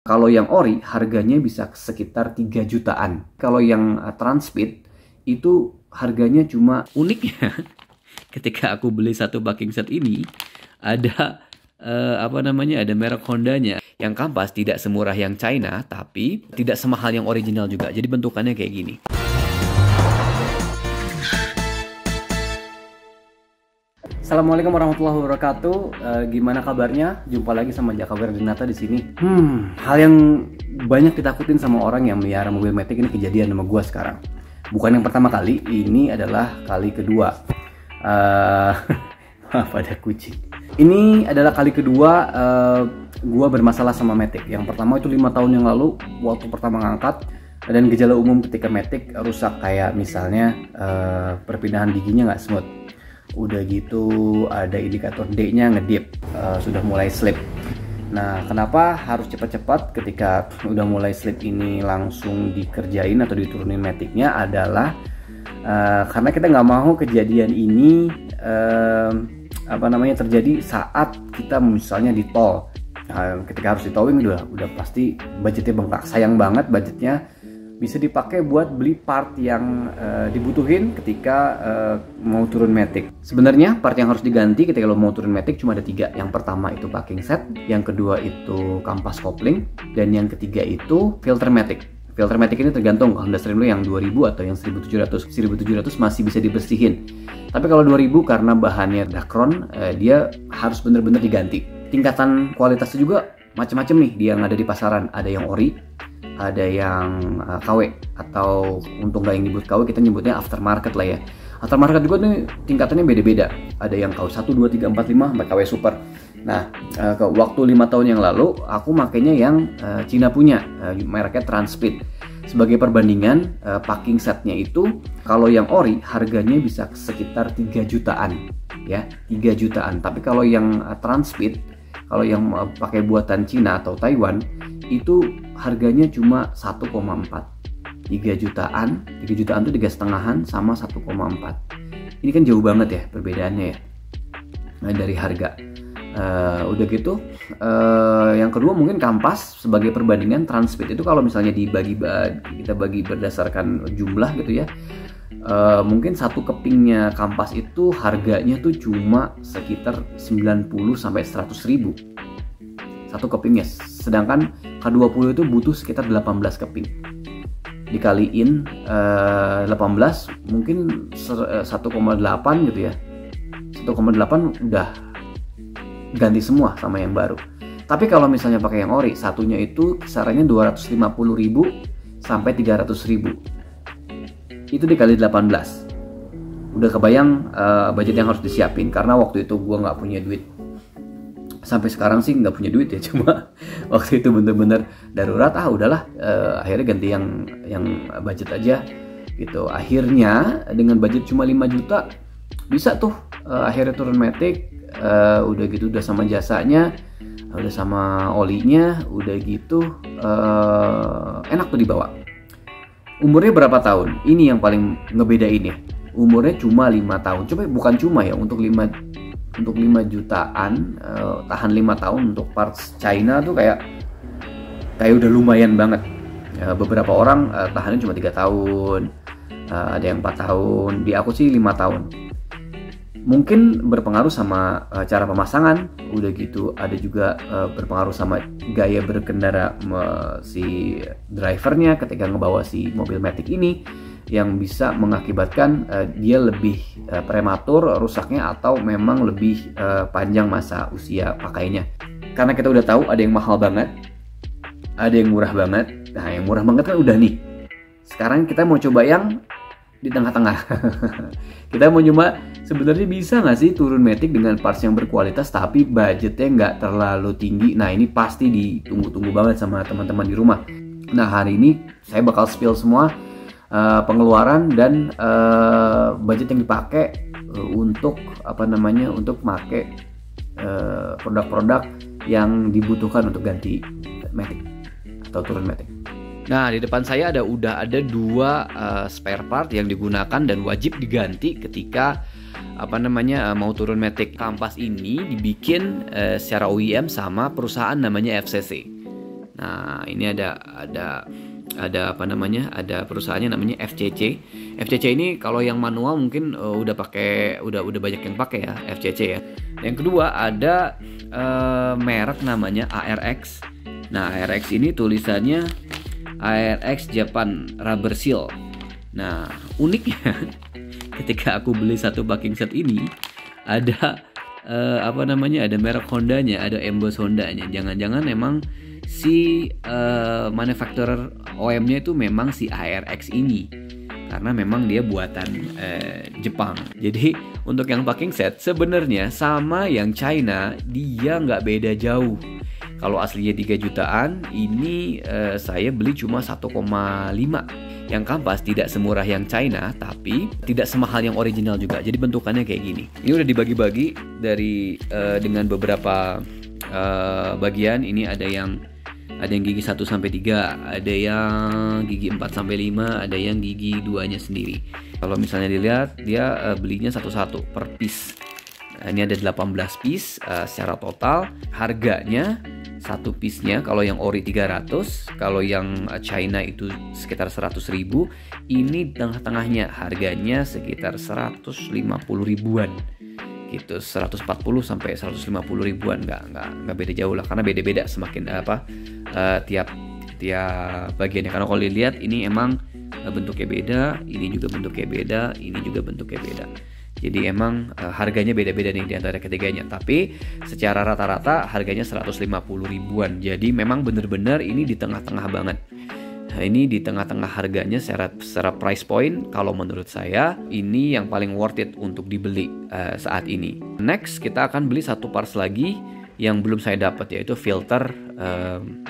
Kalau yang ori harganya bisa sekitar 3 jutaan. Kalau yang Transpeed itu harganya cuma uniknya ketika aku beli satu backing set ini ada ada merek Hondanya. Yang kampas tidak semurah yang China, tapi tidak semahal yang original juga. Jadi bentukannya kayak gini. Assalamualaikum warahmatullahi wabarakatuh. Gimana kabarnya? Jumpa lagi sama Jaka Ferdinata di sini. Hal yang banyak ditakutin sama orang yang melihara mobil Matic ini kejadian sama gua sekarang. Bukan yang pertama kali, ini adalah kali kedua. Maaf, ada kucing. Ini adalah kali kedua gua bermasalah sama Matic. Yang pertama itu 5 tahun yang lalu waktu pertama ngangkat, dan gejala umum ketika Matic rusak kayak misalnya perpindahan giginya nggak smooth. Udah gitu ada indikator D-nya ngedip, sudah mulai slip. Nah, kenapa harus cepat-cepat ketika udah mulai slip ini langsung dikerjain atau diturunin Matic-nya adalah karena kita nggak mau kejadian ini terjadi saat kita misalnya di tol. Ketika harus di towing udah pasti budgetnya bengkak. Sayang banget budgetnya bisa dipakai buat beli part yang dibutuhin ketika mau turun Matic. Sebenarnya part yang harus diganti ketika lo mau turun Matic cuma ada 3. Yang pertama itu backing set, yang kedua itu kampas kopling, dan yang ketiga itu filter Matic. Filter Matic ini tergantung Honda Stream lo yang 2000 atau yang 1700. 1700 masih bisa dibersihin. Tapi kalau 2000 karena bahannya Dacron, dia harus bener-bener diganti. Tingkatan kualitasnya juga macam-macam nih dia yang ada di pasaran. Ada yang ori, ada yang KW, atau untuk nggak yang nyebut KW kita nyebutnya aftermarket lah ya. Aftermarket juga nih tingkatannya beda-beda. Ada yang KW 1, 2, 3, 4, 5 sampai KW super. Nah, waktu 5 tahun yang lalu aku makainya yang Cina punya, mereknya Transpeed. Sebagai perbandingan, packing setnya itu kalau yang ori harganya bisa sekitar 3 jutaan ya, 3 jutaan. Tapi kalau yang Transpeed, kalau yang pakai buatan Cina atau Taiwan itu harganya cuma 1,4. 3 jutaan, 3 jutaan itu 3,5 sama 1,4. Ini kan jauh banget ya perbedaannya ya. Nah, dari harga. Udah gitu, yang kedua mungkin kampas sebagai perbandingan. Transpeed itu kalau misalnya kita bagi berdasarkan jumlah gitu ya. Mungkin satu kepingnya kampas itu harganya tuh cuma sekitar 90 sampai 100 ribu satu kepingnya, sedangkan K20 itu butuh sekitar 18 keping. Dikaliin 18 mungkin 1,8 gitu ya. 1,8 udah ganti semua sama yang baru. Tapi kalau misalnya pakai yang ori, satunya itu kisarannya 250 ribu sampai 300 ribu. Itu dikali 18. Udah kebayang budget yang harus disiapin. Karena waktu itu gue nggak punya duit. Sampai sekarang sih nggak punya duit ya. Cuma waktu itu bener-bener darurat. Udahlah, akhirnya ganti yang budget aja gitu. Akhirnya dengan budget cuma 5 juta bisa tuh akhirnya turun Matic. Udah gitu udah sama jasanya, udah sama olinya, udah gitu enak tuh dibawa. Umurnya berapa tahun? Ini yang paling ngebedain ya. Umurnya cuma 5 tahun. Coba bukan cuma ya, untuk 5 jutaan tahan 5 tahun untuk parts China tuh kayak udah lumayan banget. Beberapa orang tahannya cuma 3 tahun, ada yang 4 tahun. Di aku sih 5 tahun. Mungkin berpengaruh sama cara pemasangan, udah gitu ada juga berpengaruh sama gaya berkendara si drivernya ketika ngebawa si mobil Matic ini, yang bisa mengakibatkan dia lebih prematur rusaknya atau memang lebih panjang masa usia pakainya. Karena kita udah tahu ada yang mahal banget, ada yang murah banget. Nah, yang murah banget kan udah nih. Sekarang kita mau coba yang di tengah-tengah. Kita mau coba sebenarnya bisa nggak sih turun Matic dengan parts yang berkualitas tapi budgetnya nggak terlalu tinggi. Nah, ini pasti ditunggu-tunggu banget sama teman-teman di rumah. Nah, hari ini saya bakal spill semua pengeluaran dan budget yang dipakai untuk untuk pakai produk-produk yang dibutuhkan untuk ganti Matic atau turun Matic. Nah, di depan saya udah ada 2 spare part yang digunakan dan wajib diganti ketika mau turun Matic. Kampas ini dibikin secara OEM sama perusahaan namanya FCC. Nah, ini ada apa namanya? Ada perusahaannya namanya FCC. FCC ini kalau yang manual mungkin udah banyak yang pakai ya, FCC ya. Yang kedua ada merek namanya ARX. Nah, ARX ini tulisannya ARX Japan Rubber Seal. Nah, uniknya ketika aku beli satu backing set ini ada ada merek Hondanya, ada emboss Hondanya. Jangan-jangan memang si manufacturer OEM-nya itu memang si ARX ini, karena memang dia buatan Jepang. Jadi untuk yang packing set sebenarnya sama yang China, dia nggak beda jauh. Kalau aslinya 3 jutaan, ini saya beli cuma 1,5. Yang kampas tidak semurah yang China, tapi tidak semahal yang original juga. Jadi bentukannya kayak gini. Ini udah dibagi-bagi dengan beberapa bagian. Ini ada yang gigi 1 sampai 3, ada yang gigi 4 sampai 5, ada yang gigi 2-nya sendiri. Kalau misalnya dilihat, dia belinya satu-satu per piece. Nah, ini ada 18 piece secara total. Harganya satu piece-nya kalau yang ori 300, kalau yang China itu sekitar 100.000. Ini tengah-tengahnya harganya sekitar 150 ribuan. Gitu, 140 sampai 150 ribuan, nggak beda jauh lah, karena beda-beda semakin tiap bagiannya. Karena kalau dilihat ini emang bentuknya beda, ini juga bentuknya beda, ini juga bentuknya beda. Jadi emang harganya beda-beda nih di antara ketiganya. Tapi secara rata-rata harganya 150 ribuan. Jadi memang bener-bener ini di tengah-tengah banget. Nah, ini di tengah-tengah harganya secara price point. Kalau menurut saya ini yang paling worth it untuk dibeli saat ini. Next kita akan beli satu parts lagi yang belum saya dapat, yaitu filter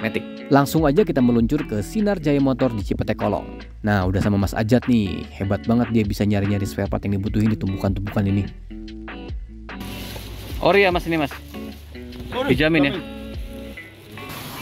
Matic. Langsung aja kita meluncur ke Sinar Jaya Motor di Cipete Kolong. Nah, udah sama Mas Ajat nih. Hebat banget dia bisa nyari-nyari spare part yang dibutuhin di tumpukan-tumpukan ini. Ori ya Mas ini Mas? Dijamin ya?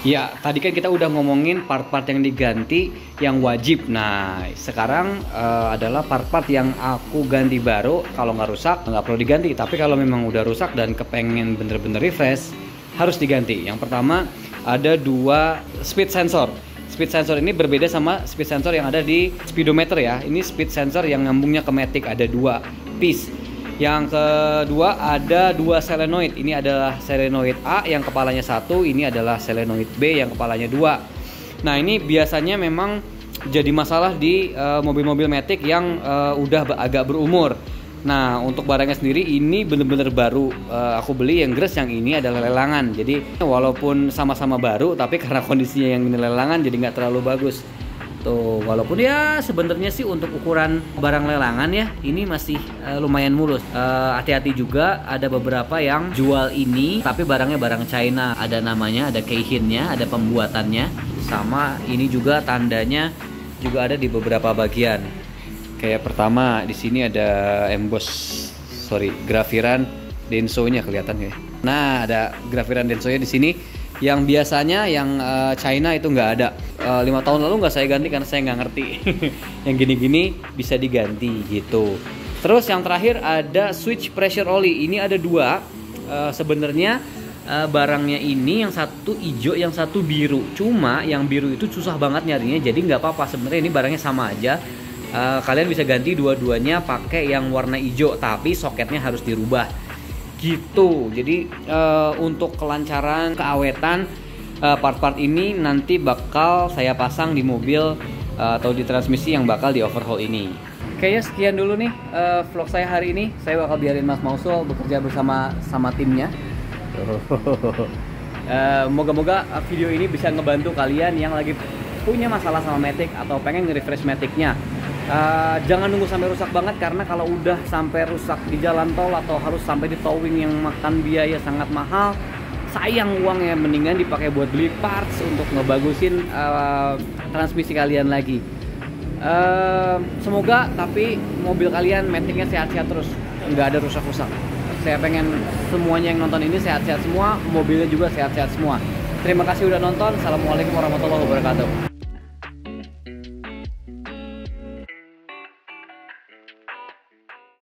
Ya, tadi kan kita udah ngomongin part-part yang diganti yang wajib. Nah, sekarang adalah part-part yang aku ganti baru. Kalau nggak rusak, nggak perlu diganti. Tapi kalau memang udah rusak dan kepengen bener-bener refresh, harus diganti. Yang pertama, ada 2 speed sensor. Speed sensor ini berbeda sama speed sensor yang ada di speedometer ya. Ini speed sensor yang nyambungnya ke Matic, ada 2 piece. Yang kedua ada 2 solenoid. Ini adalah solenoid A yang kepalanya 1, ini adalah solenoid B yang kepalanya 2. Nah, ini biasanya memang jadi masalah di mobil-mobil Matic yang udah agak berumur. Nah, untuk barangnya sendiri ini bener-bener baru. Aku beli yang gres, yang ini adalah lelangan. Jadi walaupun sama-sama baru, tapi karena kondisinya yang ini lelangan jadi nggak terlalu bagus. Tuh, walaupun ya sebenarnya sih untuk ukuran barang lelangan ya ini masih lumayan mulus. Hati-hati juga, ada beberapa yang jual ini tapi barangnya barang China. Ada namanya, ada keihinnya, ada pembuatannya. Sama ini juga tandanya juga ada di beberapa bagian. Kayak pertama di sini ada grafiran Denso-nya kelihatan ya. Nah, ada grafiran Denso-nya di sini. Yang biasanya yang China itu nggak ada. 5 tahun lalu nggak saya ganti karena saya nggak ngerti. Yang gini-gini bisa diganti gitu. Terus yang terakhir ada switch pressure oli. Ini ada 2. Sebenarnya barangnya ini yang satu hijau, yang satu biru. Cuma yang biru itu susah banget nyarinya. Jadi nggak apa-apa. Sebenarnya ini barangnya sama aja. Kalian bisa ganti dua-duanya pakai yang warna hijau, tapi soketnya harus dirubah gitu. Jadi untuk kelancaran, keawetan part-part ini nanti bakal saya pasang di mobil atau di transmisi yang bakal di overhaul ini. Kayaknya sekian dulu nih vlog saya hari ini. Saya bakal biarin Mas Mausul bekerja bersama timnya. Moga-moga video ini bisa ngebantu kalian yang lagi punya masalah sama Matic atau pengen nge-refresh Matic-nya. Jangan nunggu sampai rusak banget, karena kalau udah sampai rusak di jalan tol atau harus sampai di towing yang makan biaya sangat mahal, sayang uangnya. Mendingan dipakai buat beli parts untuk ngebagusin transmisi kalian lagi. Semoga tapi mobil kalian Matic-nya sehat-sehat terus, nggak ada rusak-rusak. Saya pengen semuanya yang nonton ini sehat-sehat semua, mobilnya juga sehat-sehat semua. Terima kasih udah nonton. Assalamualaikum warahmatullahi wabarakatuh.